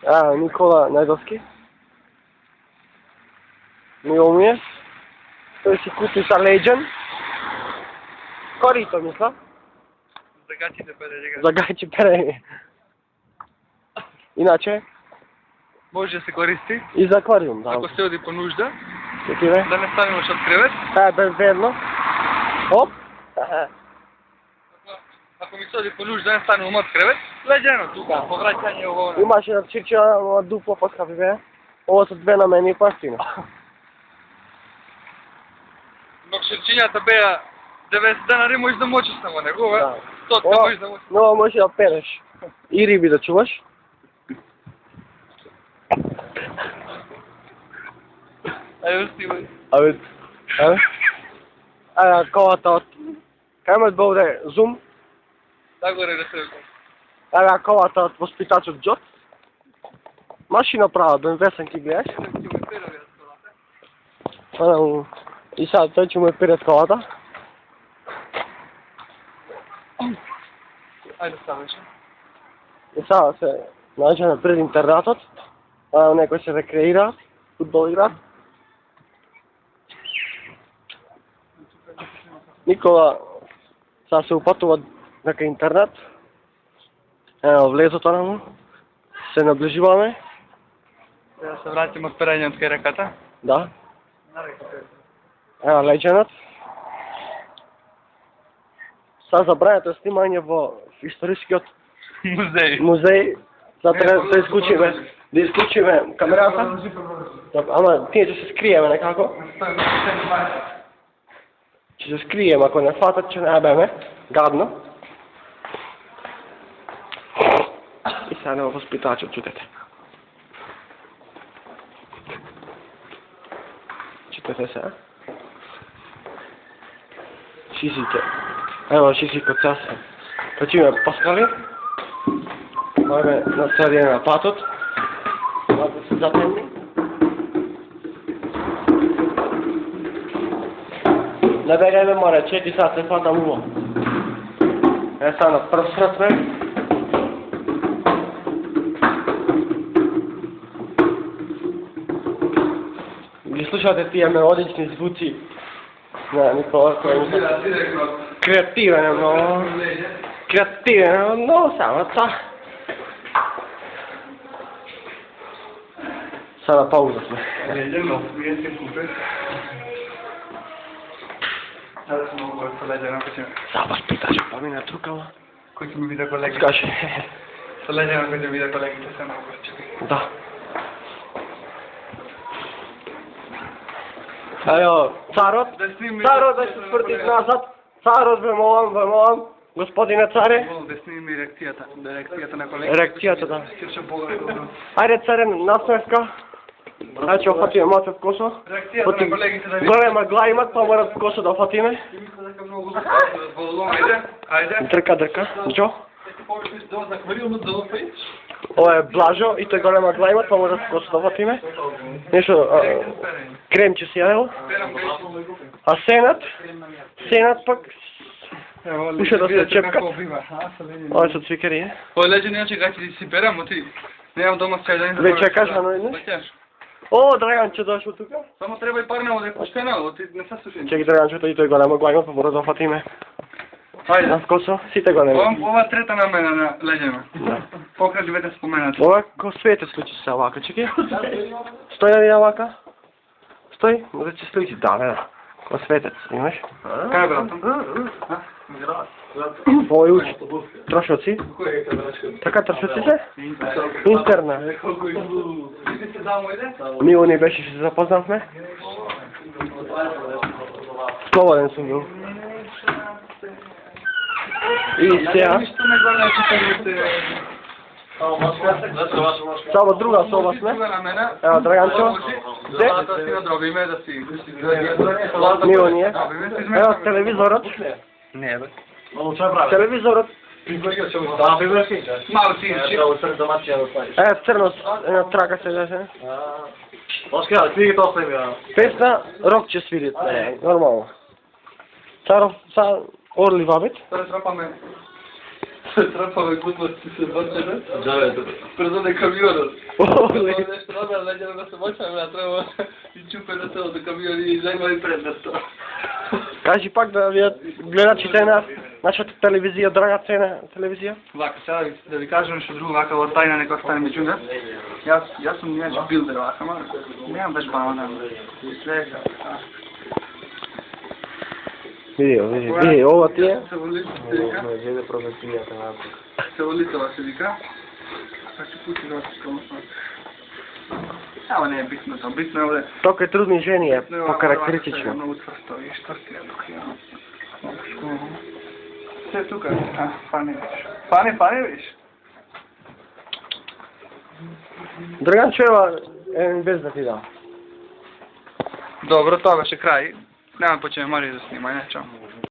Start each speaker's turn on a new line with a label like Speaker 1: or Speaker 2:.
Speaker 1: Nikola Najdovski. Milo mu je. Той си купи са Legend. Корито, мисля. За гачи перење. Иначе?
Speaker 2: Може да се користи.
Speaker 1: И за аквариум, да.
Speaker 2: Ако се оди по нужда.
Speaker 1: Такиве?
Speaker 2: Да не станеш од кревет.
Speaker 1: Безбедно. Оп.
Speaker 2: Ако ми се оди по нужда, да не станем од кревет. Леđено тука, повраќање ово.
Speaker 1: Имаше на чирча дупло по-скапи бе. Ово са 2 на мене и пастина.
Speaker 2: Но ширчињата беа 90 денари, можеш да мочиш само него, бе. 100 можеш да мочиш.
Speaker 1: Но можеш да переш. И риби да чуваш.
Speaker 2: Ајде, стивај.
Speaker 1: Колата од... Кај ме бовде Zoom?
Speaker 2: Да горе да се викам.
Speaker 1: Колата од воспитачот Джот. Машина права, BMW сам ки гледаш. И сега тој ќе му перет колата.
Speaker 2: Ајде ставаш.
Speaker 1: И сега се наđеме пред интернатот. Некој се рекреира, фудбал игра. Никола сега се упатува дека интернет. Ево влезот онаму. Се наближуваме.
Speaker 2: Да се вратим од перење од кај реката.
Speaker 1: Да. Ево Legend. Сега забрањето снимање во историскиот музеј. Сега треба да исклучиме камерата. Ама тие ќе се скриеме некако. Ќе се скриеме, ако не фатат, ќе не беме. Гадно. И сега нема воспитачот, чутете. Чутете сега. Шизите. Ево шизикот сега се. Качиме паскали. Ојме на средина на патот. Малко се затемни. Не бегајме море, 4 сат се фатам уво. Стана прв срцме. Ги слушате тие мелодични звуци на Никола, кој ми се креативен, много само та. Сега на пауза сме. Сега възпитача, помина трукала.
Speaker 2: Кој ќе ми виде колегите?
Speaker 1: Скаже.
Speaker 2: Со Legend кој ќе виде колегите се много чеки.
Speaker 1: Да. Ево, царот да се спрти назад. Царот, ве молам, господине царе.
Speaker 2: Да снимим ерекцијата на колегите.
Speaker 1: Ерекцијата, да. Ајде, царе, насмевка. Значи, офатиме мацев косо.
Speaker 2: Ерекцијата на колегите да види.
Speaker 1: Голема гла имат, па морат косо да офатиме.
Speaker 2: Ајде.
Speaker 1: Дрка. Джо? Ова е Блажо и тој голема гла имат, па морат косо да офатиме. Нешто, кремче си јадел. А сенат пак уште да се чепкат. Ова се цвикари, е?
Speaker 2: Ој Legend иначе гачи си берам, оти. Немам дома сајдање.
Speaker 1: Ве чекаш на еднаш? О, Драганче дошол тука.
Speaker 2: Само треба и парнево да е пуштена, оти не се слушај.
Speaker 1: Чеки Драганчето и тој голема гла имат, па мора да офатиме.
Speaker 2: Ајде.
Speaker 1: На вкусо, сите големи.
Speaker 2: Ова трета намена на Legend.
Speaker 1: Да.
Speaker 2: Покрај двете споменати.
Speaker 1: Ова ко свете случи се овака, чеки. Стој на ја вака. Стој, да ќе сличи, да. Ко светец, имаш?
Speaker 2: Кај братам?
Speaker 1: Овој учи. Трошоци? Така трошоци се? Интерна. Мило не беше, ще се запознавме. Слободен сум бил. И сега... Само друга соба сме. Ево, Драганчо. Де? Мило ние. Ево, телевизорот.
Speaker 2: Не, бе.
Speaker 1: Телевизорот.
Speaker 2: Мал синчи.
Speaker 1: Црно, една трака се деше.
Speaker 3: Оскар, книги тоа се ми.
Speaker 1: Песна, рок ќе свири, нормално. Царов, Орли Вабит.
Speaker 2: Trapove gluposti se bačene.
Speaker 3: Džave,
Speaker 2: Pred onaj kamionor.
Speaker 1: Ole.
Speaker 2: Nešto robe, neđe da se bačamo, ja treba i čupe na telo do kamion i zajma i pred nas to.
Speaker 1: Кажи пак да видат гледачите на нашата телевизија, драга цена телевизија.
Speaker 2: Вака, сега да ви кажам нешто друго, вака во тајна нека остане меѓу нас. Јас сум иначе билдер, вака, ама немам беш бавна. Слека.
Speaker 1: Види, ова ти е.
Speaker 2: Се волица се вика.
Speaker 3: Jeде prometijata napad.
Speaker 2: Се волицава се вика. Значи пути да се скамосно. Ама не е битно то, битно е овде.
Speaker 1: Тока е трудни жени е,
Speaker 2: Битно е ова,
Speaker 1: по-карактеристично.
Speaker 2: Много цврсто, и што си е тук ја. Се тука, фани виш. Фани виш.
Speaker 1: Драганчо, ева, без да ти дам.
Speaker 2: Добро, тоа беше крај. Нема почнеме Мари да снимај, не чао.